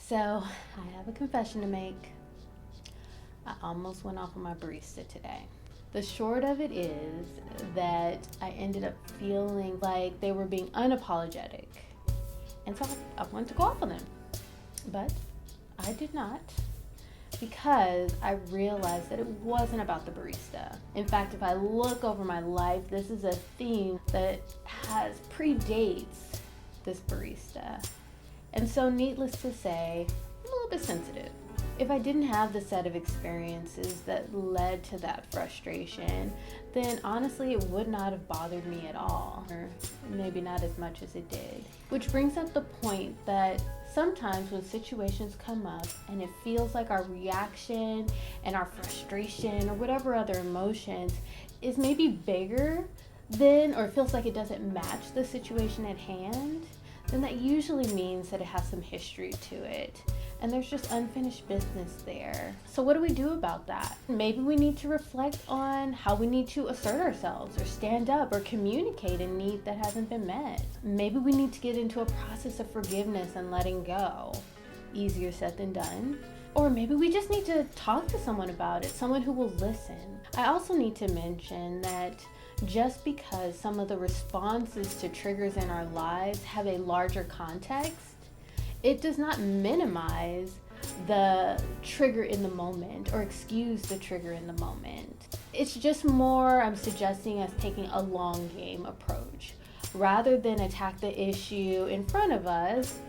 So I have a confession to make. I almost went off on my barista today. The short of it is that I ended up feeling like they were being unapologetic. And so I wanted to go off on them. But I did not, because I realized that it wasn't about the barista. In fact, if I look over my life, this is a theme that predates this barista. And so needless to say, I'm a little bit sensitive. If I didn't have the set of experiences that led to that frustration, then honestly it would not have bothered me at all, or maybe not as much as it did. Which brings up the point that sometimes when situations come up and it feels like our reaction and our frustration or whatever other emotions is maybe bigger than, or it feels like it doesn't match the situation at hand, then that usually means that it has some history to it. And there's just unfinished business there. So what do we do about that? Maybe we need to reflect on how we need to assert ourselves or stand up or communicate a need that hasn't been met. Maybe we need to get into a process of forgiveness and letting go. Easier said than done. Or maybe we just need to talk to someone about it, someone who will listen. I also need to mention that just because some of the responses to triggers in our lives have a larger context, it does not minimize the trigger in the moment or excuse the trigger in the moment. It's just more, I'm suggesting us taking a long game approach. Rather than attack the issue in front of us,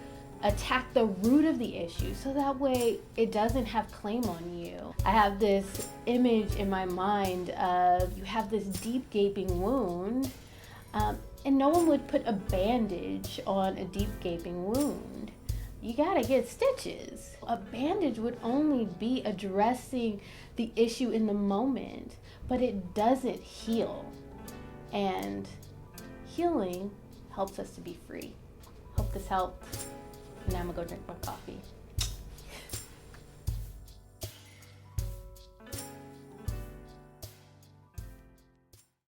attack the root of the issue so that way it doesn't have claim on you. I have this image in my mind of you have this deep gaping wound, and no one would put a bandage on a deep gaping wound. You gotta get stitches. A bandage would only be addressing the issue in the moment, but it doesn't heal. And healing helps us to be free. Hope this helped. Now I'm gonna go drink my coffee.